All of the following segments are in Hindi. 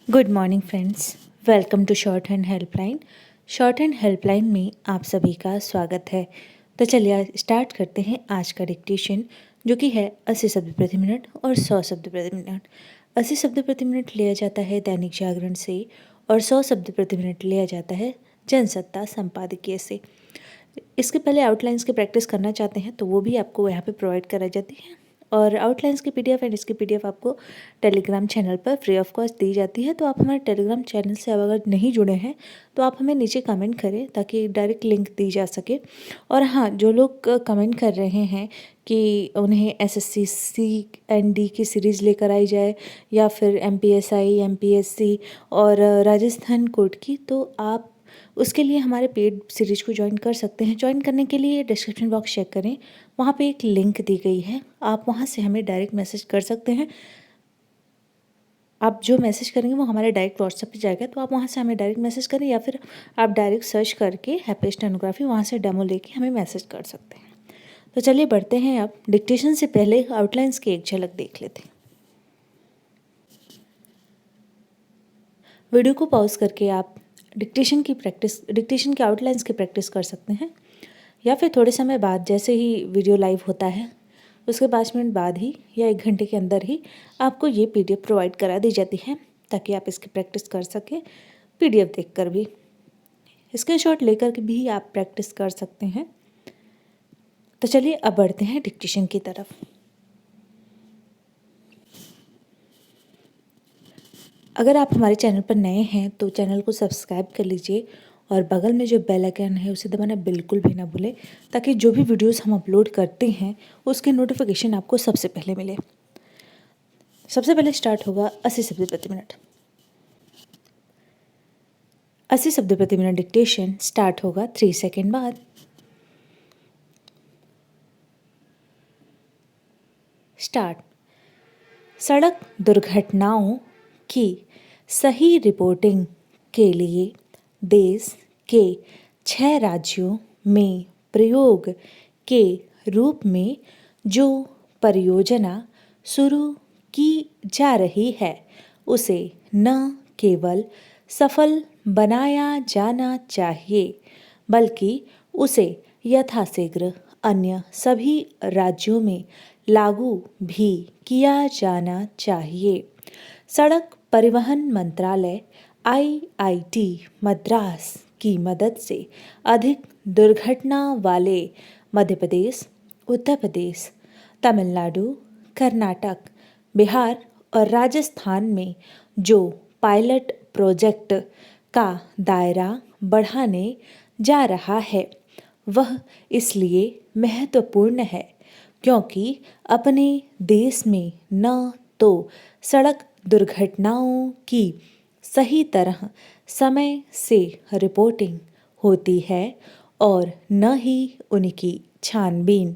Good morning friends, welcome to shorthand helpline. Shorthand helpline में आप सभी का स्वागत है। तो चलिए आज स्टार्ट करते हैं आज का डिक्टेशन, जो कि है 80 शब्द प्रति मिनट और 100 शब्द प्रति मिनट। 80 शब्द प्रति मिनट लिया जाता है दैनिक जागरण से और 100 शब्द प्रति मिनट लिया जाता है जनसत्ता संपादकीय से। इसके पहले आउटलाइंस की प्रैक्टिस करना चाहते हैं तो वो भी आपको यहाँ पे प्रोवाइड कराई जाती है, और आउटलाइंस की पीडीएफ एंड इसकी पीडीएफ आपको टेलीग्राम चैनल पर फ्री ऑफ कॉस्ट दी जाती है। तो आप हमारे टेलीग्राम चैनल से अब अगर नहीं जुड़े हैं तो आप हमें नीचे कमेंट करें ताकि डायरेक्ट लिंक दी जा सके। और हाँ, जो लोग कमेंट कर रहे हैं कि उन्हें एसएससी CND की सीरीज़ लेकर आई जाए या फिर MPSI MPSC और राजस्थान कोर्ट की, तो आप उसके लिए हमारे पेड सीरीज को ज्वाइन कर सकते हैं। ज्वाइन करने के लिए डिस्क्रिप्शन बॉक्स चेक करें, वहाँ पे एक लिंक दी गई है, आप वहाँ से हमें डायरेक्ट मैसेज कर सकते हैं। आप जो मैसेज करेंगे वो हमारे डायरेक्ट व्हाट्सएप पे जाएगा, तो आप वहाँ से हमें डायरेक्ट मैसेज करें या फिर आप डायरेक्ट सर्च करके हैप्पी स्टेनोग्राफी वहाँ से डेमो लेके हमें मैसेज कर सकते हैं। तो चलिए बढ़ते हैं। अब डिक्टेशन से पहले आउटलाइंस की एक झलक देख लेते हैं। वीडियो को पॉज करके आप डिक्टेशन के आउटलाइंस की प्रैक्टिस कर सकते हैं, या फिर थोड़े समय बाद जैसे ही वीडियो लाइव होता है उसके 5 मिनट बाद ही या 1 घंटे के अंदर ही आपको ये पीडीएफ प्रोवाइड करा दी जाती है ताकि आप इसकी प्रैक्टिस कर सकें। पीडीएफ देखकर भी, स्क्रीनशॉट लेकर के भी आप प्रैक्टिस कर सकते हैं। तो चलिए अब बढ़ते हैं डिक्टेशन की तरफ। अगर आप हमारे चैनल पर नए हैं तो चैनल को सब्सक्राइब कर लीजिए और बगल में जो बेल आइकन है उसे दबाना बिल्कुल भी ना भूलें, ताकि जो भी वीडियोस हम अपलोड करते हैं उसके नोटिफिकेशन आपको सबसे पहले मिले। सबसे पहले स्टार्ट होगा 80 शब्द प्रति मिनट। 80 शब्द प्रति मिनट डिक्टेशन स्टार्ट होगा 3 सेकेंड बाद। स्टार्ट। सड़क दुर्घटनाओं की सही रिपोर्टिंग के लिए देश के 6 राज्यों में प्रयोग के रूप में जो परियोजना शुरू की जा रही है उसे न केवल सफल बनाया जाना चाहिए बल्कि उसे यथाशीघ्र अन्य सभी राज्यों में लागू भी किया जाना चाहिए। सड़क परिवहन मंत्रालय IIT मद्रास की मदद से अधिक दुर्घटना वाले मध्य प्रदेश, उत्तर प्रदेश, तमिलनाडु, कर्नाटक, बिहार और राजस्थान में जो पायलट प्रोजेक्ट का दायरा बढ़ाने जा रहा है वह इसलिए महत्वपूर्ण है क्योंकि अपने देश में न तो सड़क दुर्घटनाओं की सही तरह समय से रिपोर्टिंग होती है और न ही उनकी छानबीन।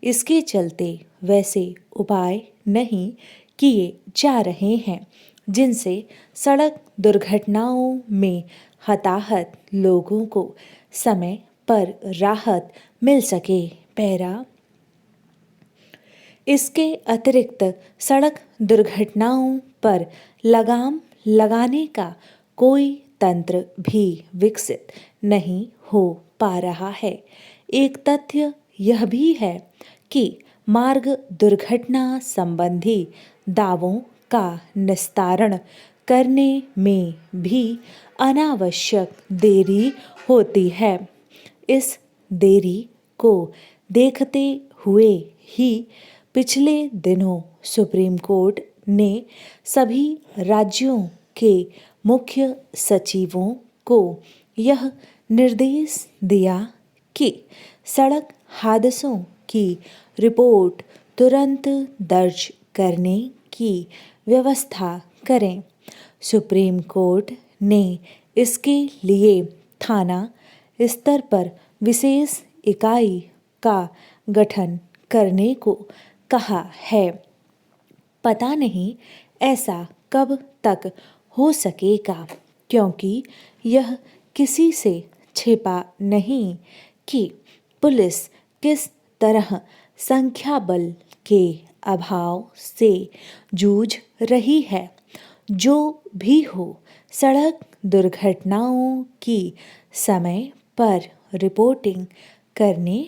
इसके चलते वैसे उपाय नहीं किए जा रहे हैं जिनसे सड़क दुर्घटनाओं में हताहत लोगों को समय पर राहत मिल सके। पैरा। इसके अतिरिक्त सड़क दुर्घटनाओं पर लगाम लगाने का कोई तंत्र भी विकसित नहीं हो पा रहा है। एक तथ्य यह भी है कि मार्ग दुर्घटना संबंधी दावों का निस्तारण करने में भी अनावश्यक देरी होती है। इस देरी को देखते हुए ही पिछले दिनों सुप्रीम कोर्ट ने सभी राज्यों के मुख्य सचिवों को यह निर्देश दिया कि सड़क हादसों की रिपोर्ट तुरंत दर्ज करने की व्यवस्था करें। सुप्रीम कोर्ट ने इसके लिए थाना स्तर पर विशेष इकाई का गठन करने को कहा है। पता नहीं ऐसा कब तक हो सकेगा क्योंकि यह किसी से छिपा नहीं कि पुलिस किस तरह संख्या बल के अभाव से जूझ रही है। जो भी हो, सड़क दुर्घटनाओं की समय पर रिपोर्टिंग करने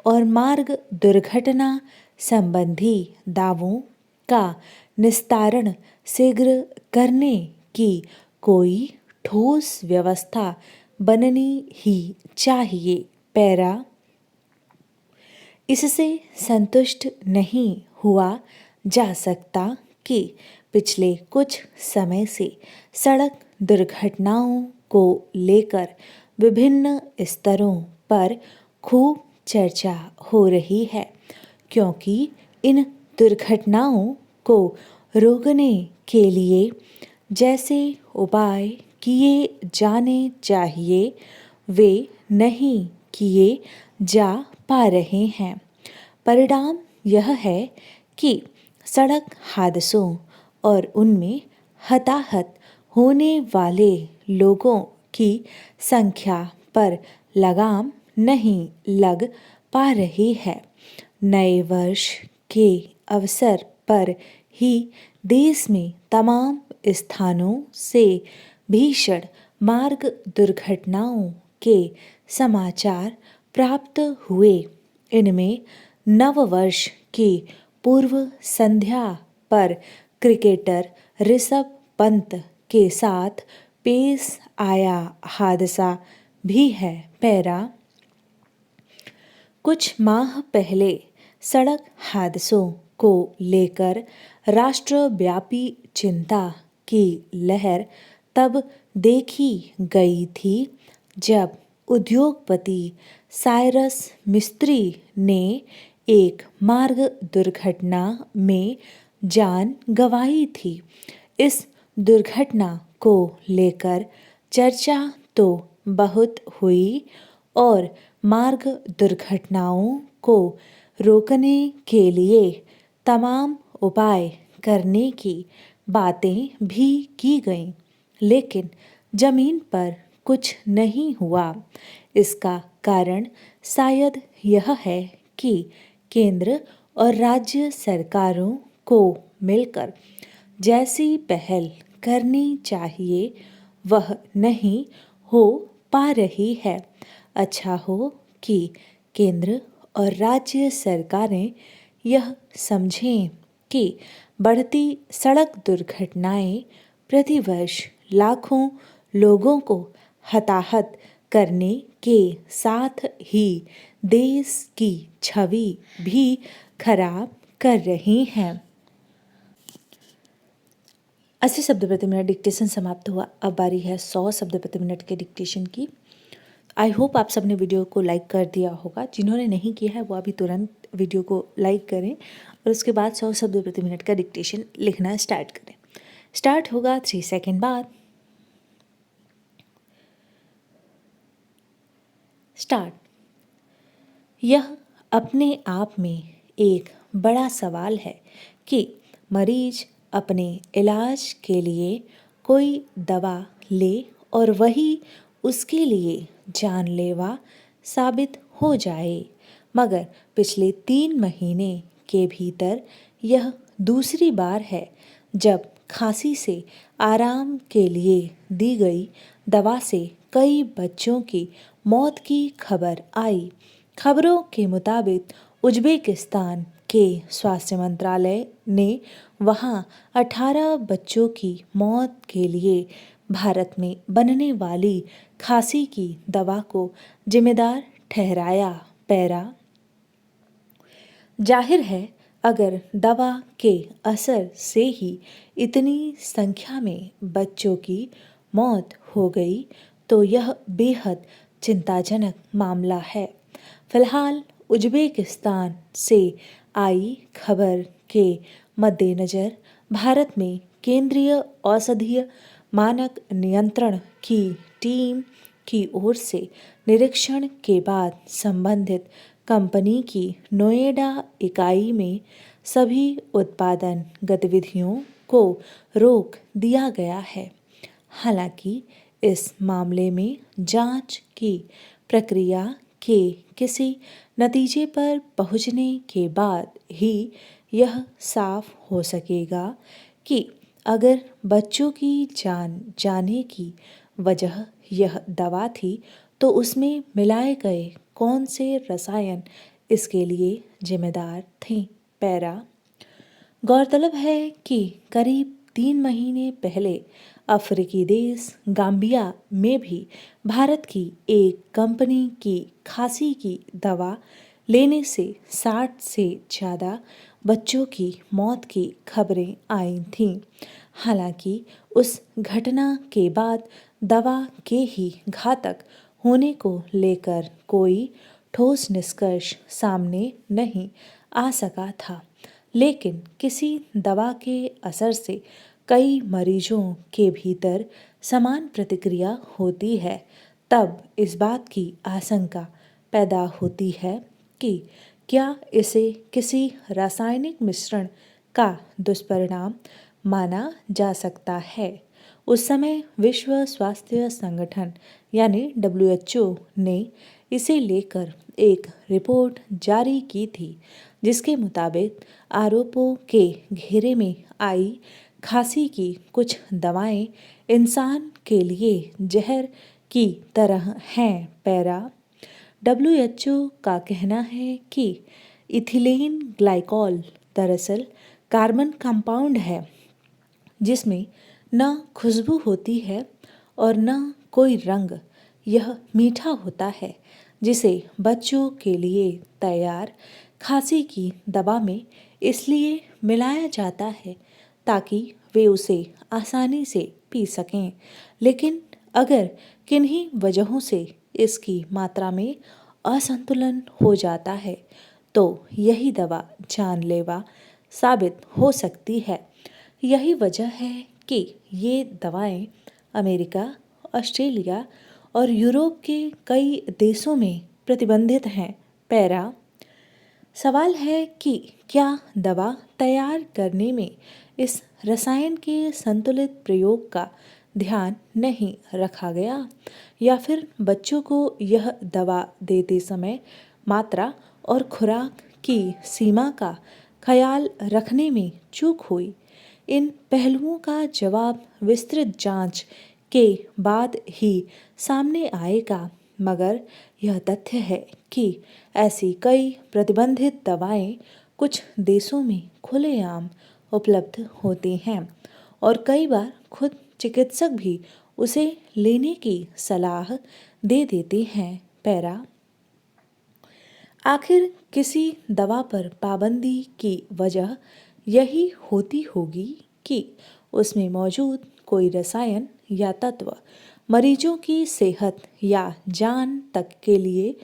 और मार्ग दुर्घटना संबंधी दावों का निस्तारण शीघ्र करने की कोई ठोस व्यवस्था बननी ही चाहिए। पैरा इससे संतुष्ट नहीं हुआ जा सकता कि पिछले कुछ समय से सड़क दुर्घटनाओं को लेकर विभिन्न स्तरों पर खूब चर्चा हो रही है, क्योंकि इन दुर्घटनाओं को रोकने के लिए जैसे उपाय किए जाने चाहिए वे नहीं किए जा पा रहे हैं। परिणाम यह है कि सड़क हादसों और उनमें हताहत होने वाले लोगों की संख्या पर लगाम नहीं लग पा रही है। नए वर्ष के अवसर पर ही देश में तमाम स्थानों से भीषण मार्ग दुर्घटनाओं के समाचार प्राप्त हुए। इनमें नववर्ष की पूर्व संध्या पर क्रिकेटर ऋषभ पंत के साथ पेश आया हादसा भी है। पैरा कुछ माह पहले सड़क हादसों को लेकर राष्ट्रव्यापी चिंता की लहर तब देखी गई थी जब उद्योगपति साइरस मिस्त्री ने एक मार्ग दुर्घटना में जान गंवाई थी। इस दुर्घटना को लेकर चर्चा तो बहुत हुई और मार्ग दुर्घटनाओं को रोकने के लिए तमाम उपाय करने की बातें भी की गईं, लेकिन जमीन पर कुछ नहीं हुआ। इसका कारण शायद यह है कि केंद्र और राज्य सरकारों को मिलकर जैसी पहल करनी चाहिए वह नहीं हो पा रही है। अच्छा हो कि केंद्र और राज्य सरकारें यह समझें कि बढ़ती सड़क दुर्घटनाएं प्रतिवर्ष लाखों लोगों को हताहत करने के साथ ही देश की छवि भी खराब कर रही हैं। 80 शब्द प्रति मिनट डिक्टेशन समाप्त हुआ। अब बारी है 100 शब्द प्रति मिनट के डिक्टेशन की। आई होप आप सबने वीडियो को लाइक कर दिया होगा। जिन्होंने नहीं किया है वो अभी तुरंत वीडियो को लाइक करें और उसके बाद 100 शब्द प्रति मिनट का डिक्टेशन लिखना स्टार्ट करें। स्टार्ट होगा 3 सेकेंड बाद। स्टार्ट। यह अपने आप में एक बड़ा सवाल है कि मरीज अपने इलाज के लिए कोई दवा ले और वही उसके लिए जानलेवा साबित हो जाए, मगर पिछले 3 महीने के भीतर यह दूसरी बार है जब खांसी से आराम के लिए दी गई दवा से कई बच्चों की मौत की खबर आई। खबरों के मुताबिक उज्बेकिस्तान के स्वास्थ्य मंत्रालय ने वहां 18 बच्चों की मौत के लिए भारत में बनने वाली खांसी की दवा को जिम्मेदार ठहराया। पैरा जाहिर है अगर दवा के असर से ही इतनी संख्या में बच्चों की मौत हो गई तो यह बेहद चिंताजनक मामला है। फिलहाल उज्बेकिस्तान से आई खबर के मद्देनज़र भारत में केंद्रीय औषधीय मानक नियंत्रण की टीम की ओर से निरीक्षण के बाद संबंधित कंपनी की नोएडा इकाई में सभी उत्पादन गतिविधियों को रोक दिया गया है। हालांकि इस मामले में जांच की प्रक्रिया के किसी नतीजे पर पहुंचने के बाद ही यह साफ हो सकेगा कि अगर बच्चों की जान जाने की वजह यह दवा थी तो उसमें मिलाए गए कौन से रसायन इसके लिए जिम्मेदार थे? पैरा। गौरतलब है कि करीब 3 महीने पहले अफ्रीकी देश गाम्बिया में भी भारत की एक कंपनी की खांसी की दवा लेने से 60 से ज़्यादा बच्चों की मौत की खबरें आई थीं। हालांकि उस घटना के बाद दवा के ही घातक होने को लेकर कोई ठोस निष्कर्ष सामने नहीं आ सका था, लेकिन किसी दवा के असर से कई मरीजों के भीतर समान प्रतिक्रिया होती है, तब इस बात की आशंका पैदा होती है कि क्या इसे किसी रासायनिक मिश्रण का दुष्परिणाम माना जा सकता है। उस समय विश्व स्वास्थ्य संगठन यानी WHO ने इसे लेकर एक रिपोर्ट जारी की थी, जिसके मुताबिक आरोपों के घेरे में आई खांसी की कुछ दवाएं इंसान के लिए जहर की तरह हैं। पैरा। WHO का कहना है कि इथिलीन ग्लाइकॉल दरअसल कार्बन कंपाउंड है जिसमें न खुशबू होती है और न कोई रंग। यह मीठा होता है, जिसे बच्चों के लिए तैयार खांसी की दवा में इसलिए मिलाया जाता है ताकि वे उसे आसानी से पी सकें। लेकिन अगर किन्हीं वजहों से इसकी मात्रा में असंतुलन हो जाता है तो यही दवा जानलेवा साबित हो सकती है। यही वजह है कि ये दवाएं अमेरिका, ऑस्ट्रेलिया और यूरोप के कई देशों में प्रतिबंधित हैं। पैरा। सवाल है कि क्या दवा तैयार करने में इस रसायन के संतुलित प्रयोग का ध्यान नहीं रखा गया, या फिर बच्चों को यह दवा देते समय मात्रा और खुराक की सीमा का ख्याल रखने में चूक हुई। इन पहलुओं का जवाब विस्तृत जांच के बाद ही सामने आएगा, मगर यह तथ्य है कि ऐसी कई प्रतिबंधित दवाएं कुछ देशों में खुलेआम उपलब्ध होती हैं और कई बार खुद चिकित्सक भी उसे लेने की सलाह दे देते हैं। पैरा। आखिर किसी दवा पर पाबंदी की वजह यही होती होगी कि उसमें मौजूद कोई रसायन या तत्व मरीजों की सेहत या जान तक के लिए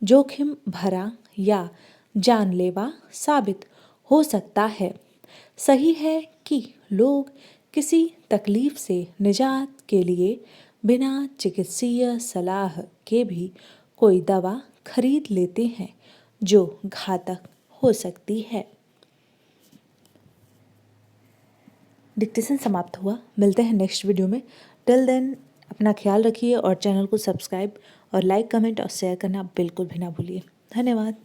जोखिम भरा या जानलेवा साबित हो सकता है। सही है कि लोग किसी तकलीफ से निजात के लिए बिना चिकित्सीय सलाह के भी कोई दवा खरीद लेते हैं जो घातक हो सकती है। डिक्टेशन समाप्त हुआ। मिलते हैं नेक्स्ट वीडियो में। टिल देन अपना ख्याल रखिए और चैनल को सब्सक्राइब और लाइक, कमेंट और शेयर करना बिल्कुल भी ना भूलिए। धन्यवाद।